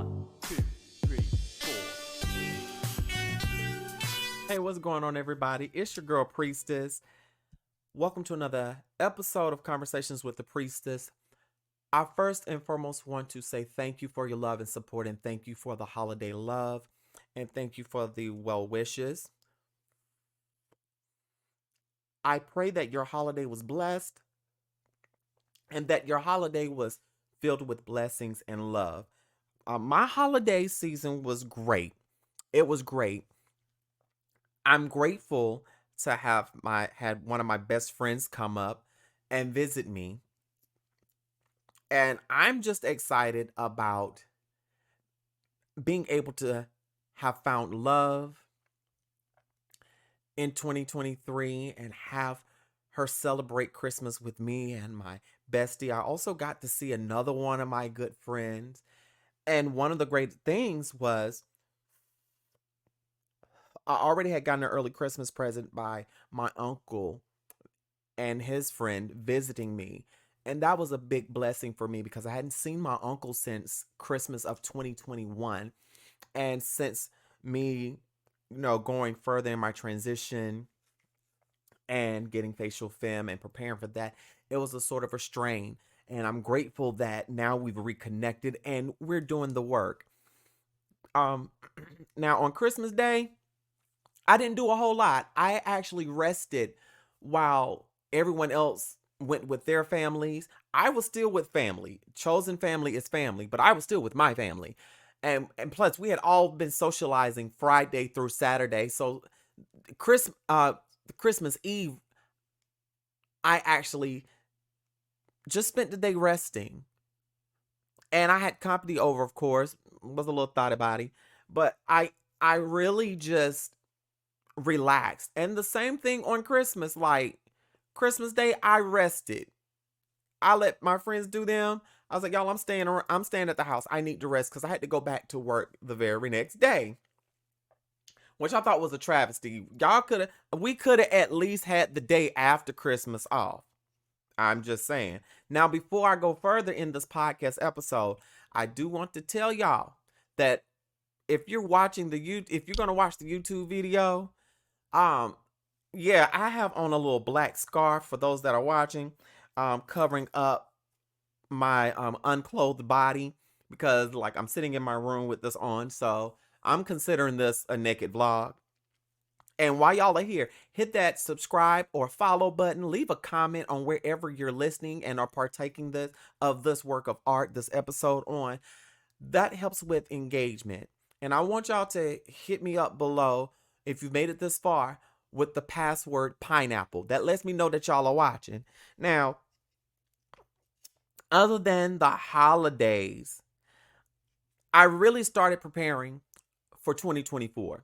1, 2, 3, 4. Hey, what's going on, everybody? It's your girl, Priestess. Welcome to another episode of Conversations with the Priestess. I first and foremost want to say thank you for your love and support, and thank you for the holiday love, and thank you for the well wishes. I pray that your holiday was blessed and that your holiday was filled with blessings and love. My holiday season was great. It was great. I'm grateful to have had one of my best friends come up and visit me. And I'm just excited about being able to have found love in 2023 and have her celebrate Christmas with me and my bestie. I also got to see another one of my good friends. And one of the great things was I already had gotten an early Christmas present by my uncle and his friend visiting me. And that was a big blessing for me because I hadn't seen my uncle since Christmas of 2021. And since me, going further in my transition and getting facial femme and preparing for that, it was a sort of a strain. And I'm grateful that now we've reconnected and we're doing the work. Now on Christmas Day, I didn't do a whole lot. I actually rested while everyone else went with their families. I was still with family. Chosen family is family, but I was still with my family. And plus we had all been socializing Friday through Saturday. So Christmas Eve, I actually just spent the day resting. And I had company over, of course. Was a little thoughty body, but I really just relaxed. And the same thing on Christmas, like Christmas Day, I rested. I let my friends do them. I was like, y'all, I'm staying at the house. I need to rest because I had to go back to work the very next day, which I thought was a travesty. We could have at least had the day after Christmas off. I'm just saying. Now, before I go further in this podcast episode, I do want to tell y'all that if you're if you're gonna watch the YouTube video, yeah, I have on a little black scarf for those that are watching, covering up my unclothed body because like I'm sitting in my room with this on, so I'm considering this a naked vlog. And while y'all are here, hit that subscribe or follow button. Leave a comment on wherever you're listening and are partaking of this work of art, this episode on. That helps with engagement. And I want y'all to hit me up below if you've made it this far with the password pineapple. That lets me know that y'all are watching. Now, other than the holidays, I really started preparing for 2024.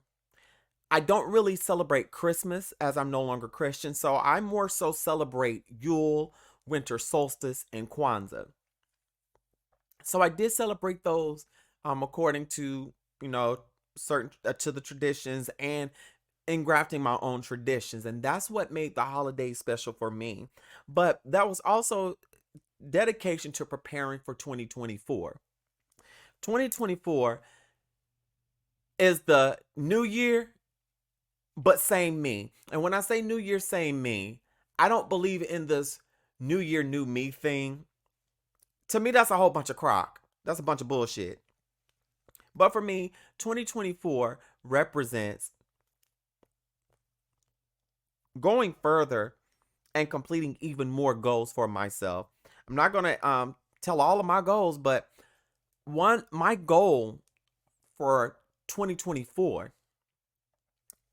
I don't really celebrate Christmas as I'm no longer Christian, so I more so celebrate Yule, winter solstice, and Kwanzaa. So I did celebrate those according to, certain to the traditions and engrafting my own traditions. And that's what made the holidays special for me. But that was also dedication to preparing for 2024. 2024 is the new year, but same me. And when I say new year, same me, I don't believe in this new year, new me thing. To me, that's a whole bunch of crock. That's a bunch of bullshit. But for me, 2024 represents going further and completing even more goals for myself. I'm not going to tell all of my goals, but my goal for 2024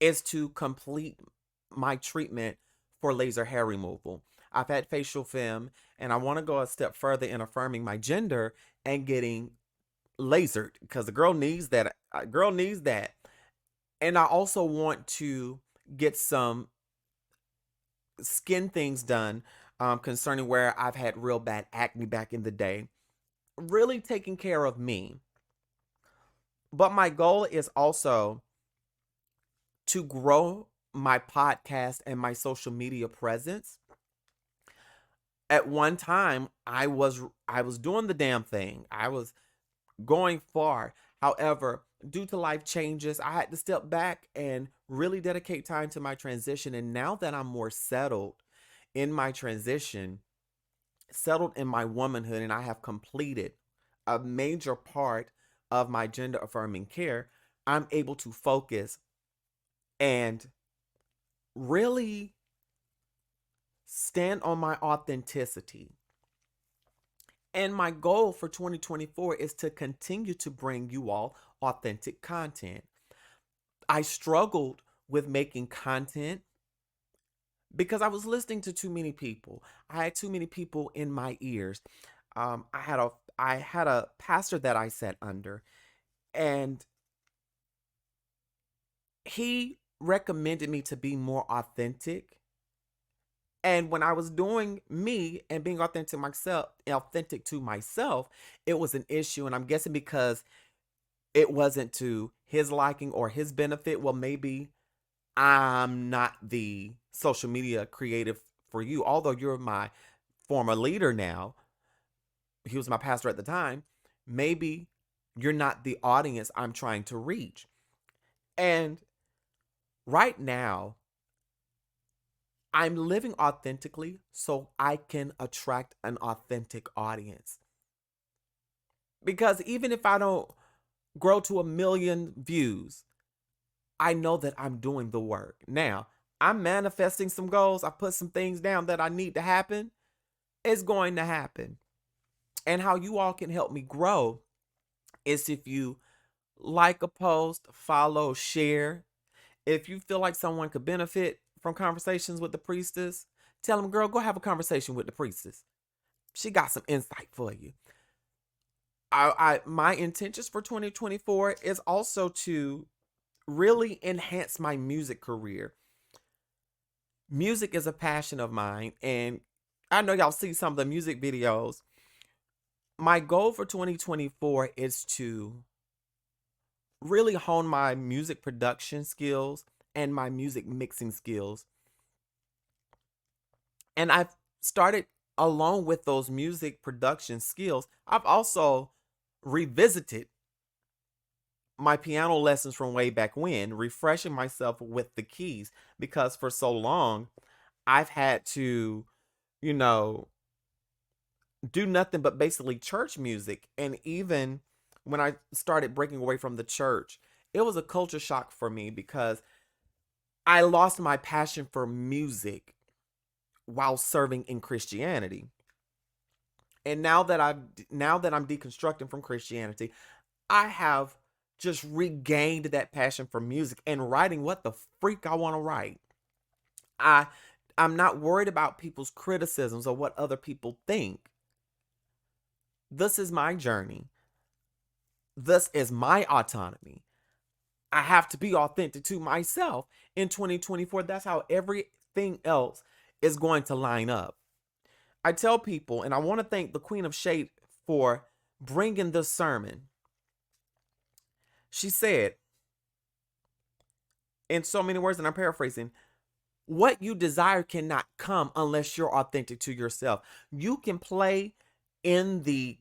is to complete my treatment for laser hair removal. I've had facial femme and I want to go a step further in affirming my gender and getting lasered because the girl needs that. Girl needs that. And I also want to get some skin things done concerning where I've had real bad acne back in the day. Really taking care of me. But my goal is also to grow my podcast and my social media presence. At one time, I was doing the damn thing. I was going far. However, due to life changes, I had to step back and really dedicate time to my transition. And now that I'm more settled in my transition, settled in my womanhood, and I have completed a major part of my gender affirming care, I'm able to focus and really stand on my authenticity. And my goal for 2024 is to continue to bring you all authentic content. I struggled with making content because I was listening to too many people. I had too many people in my ears. I had a pastor that I sat under, and he recommended me to be more authentic. And when I was doing me and being authentic to myself, it was an issue. And I'm guessing because it wasn't to his liking or his benefit, well, maybe I'm not the social media creative for you. Although you're my former leader now, he was my pastor at the time, maybe you're not the audience I'm trying to reach. And right now, I'm living authentically so I can attract an authentic audience. Because even if I don't grow to 1 million views, I know that I'm doing the work. Now, I'm manifesting some goals. I put some things down that I need to happen. It's going to happen. And how you all can help me grow is if you like a post, follow, share. If you feel like someone could benefit from conversations with the priestess, tell them, girl, go have a conversation with the priestess. She got some insight for you. My intentions for 2024 is also to really enhance my music career. Music is a passion of mine, and I know y'all see some of the music videos. My goal for 2024 is to really hone my music production skills and my music mixing skills. And I've started, along with those music production skills, I've also revisited my piano lessons from way back when, refreshing myself with the keys because for so long I've had to, you know, do nothing but basically church music. And even when I started breaking away from the church, it was a culture shock for me because I lost my passion for music while serving in Christianity. And now that I'm deconstructing from Christianity, I have just regained that passion for music and writing what the freak I want to write. I I'm not worried about people's criticisms or what other people think. This is my journey. This is my autonomy. I have to be authentic to myself in 2024. That's how everything else is going to line up. I tell people, and I want to thank the Queen of Shade for bringing this sermon. She said, in so many words, and I'm paraphrasing, what you desire cannot come unless you're authentic to yourself. You can play in the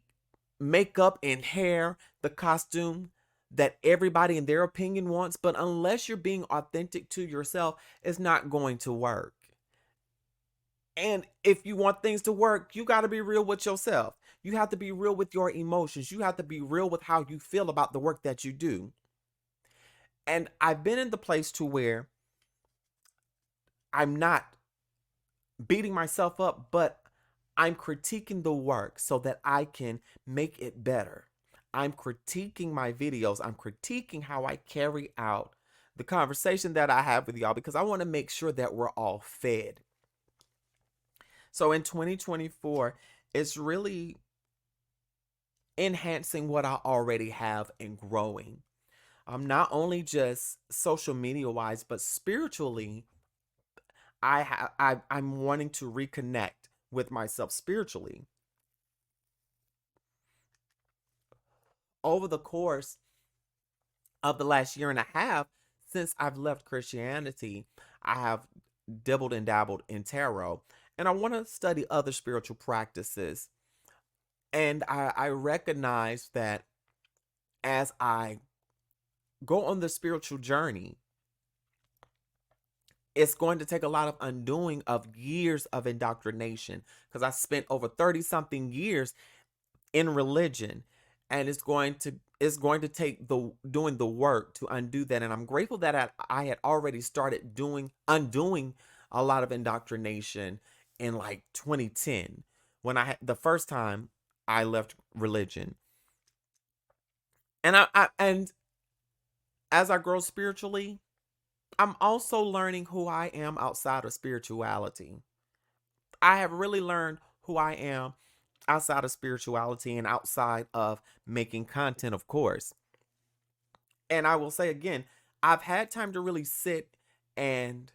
makeup and hair, the costume that everybody in their opinion wants, but unless you're being authentic to yourself, it's not going to work. And if you want things to work, you got to be real with yourself. You have to be real with your emotions. You have to be real with how you feel about the work that you do. And I've been in the place to where I'm not beating myself up, but I'm critiquing the work so that I can make it better. I'm critiquing my videos. I'm critiquing how I carry out the conversation that I have with y'all because I want to make sure that we're all fed. So in 2024, it's really enhancing what I already have and growing. Not only just social media wise, but spiritually, I'm wanting to reconnect with myself spiritually. Over the course of the last year and a half, since I've left Christianity, I have dibbled and dabbled in tarot, and I want to study other spiritual practices. And I recognize that as I go on the spiritual journey, it's going to take a lot of undoing of years of indoctrination, because I spent over 30 something years in religion, and it's going to take the doing the work to undo that. And I'm grateful that I had already started undoing a lot of indoctrination in like 2010, when I had the first time I left religion. And and as I grow spiritually, I'm also learning who I am outside of spirituality. I have really learned who I am outside of spirituality and outside of making content, of course. And I will say again, I've had time to really sit and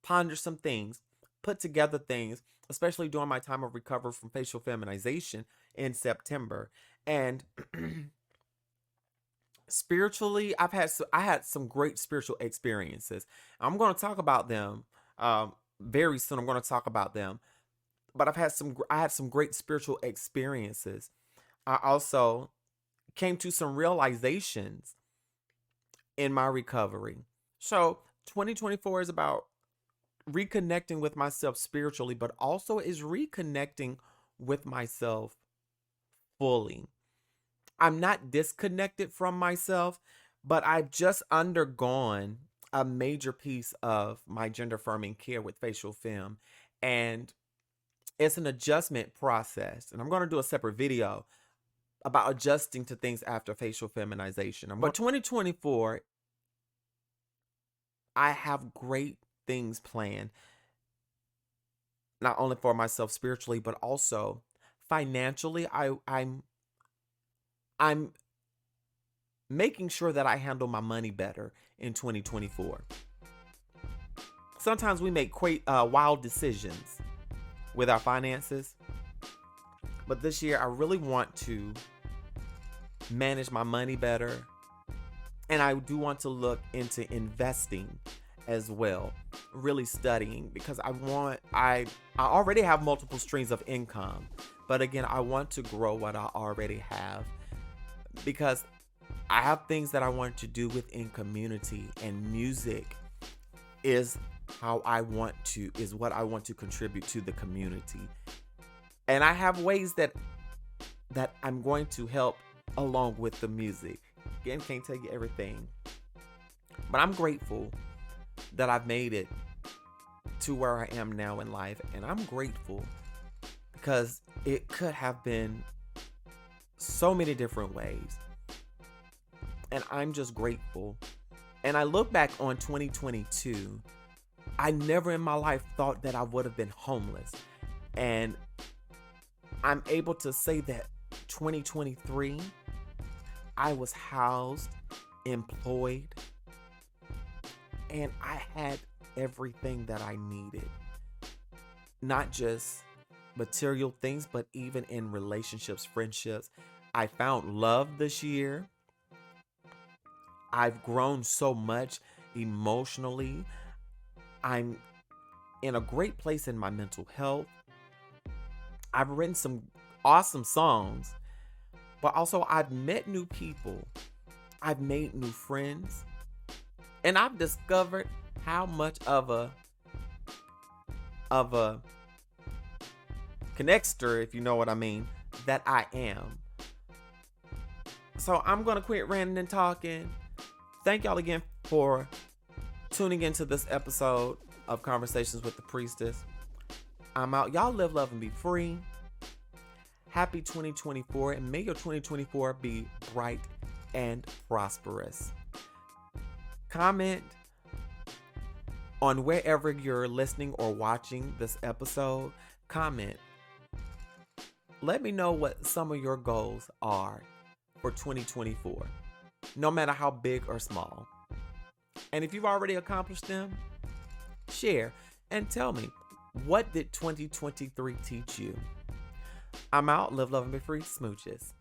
ponder some things, put together things, especially during my time of recovery from facial feminization in September. And spiritually, I had some great spiritual experiences. I'm going to talk about them very soon. I'm going to talk about them. But I had some great spiritual experiences. I also came to some realizations in my recovery. So 2024 is about reconnecting with myself spiritually, but also is reconnecting with myself fully. I'm not disconnected from myself, but I've just undergone a major piece of my gender affirming care with facial femme. And it's an adjustment process. And I'm going to do a separate video about adjusting to things after facial feminization. But 2024, I have great things planned, not only for myself spiritually, but also financially. I'm making sure that I handle my money better in 2024. Sometimes we make wild decisions with our finances, but this year I really want to manage my money better, and I do want to look into investing as well, really studying, because I already have multiple streams of income, but again, I want to grow what I already have, because I have things that I want to do within community, and music is what I want to contribute to the community. And I have ways that I'm going to help along with the music. Again, can't tell you everything, but I'm grateful that I've made it to where I am now in life. And I'm grateful because it could have been so many different ways. And I'm just grateful. And I look back on 2022, I never in my life thought that I would have been homeless. And I'm able to say that 2023, I was housed, employed, and I had everything that I needed. Not just material things, but even in relationships, friendships. I found love this year. I've grown so much emotionally. I'm in a great place in my mental health. I've written some awesome songs, but also I've met new people. I've made new friends, and I've discovered how much of a connector, if you know what I mean, that I am. So I'm going to quit ranting and talking. Thank y'all again for tuning into this episode of Conversations with the Priestess. I'm out. Y'all live, love, and be free. Happy 2024, and may your 2024 be bright and prosperous. Comment on wherever you're listening or watching this episode. Comment. Let me know what some of your goals are for 2024, no matter how big or small. And if you've already accomplished them, share and tell me, what did 2023 teach you? I'm out. Live, love, and be free. Smooches.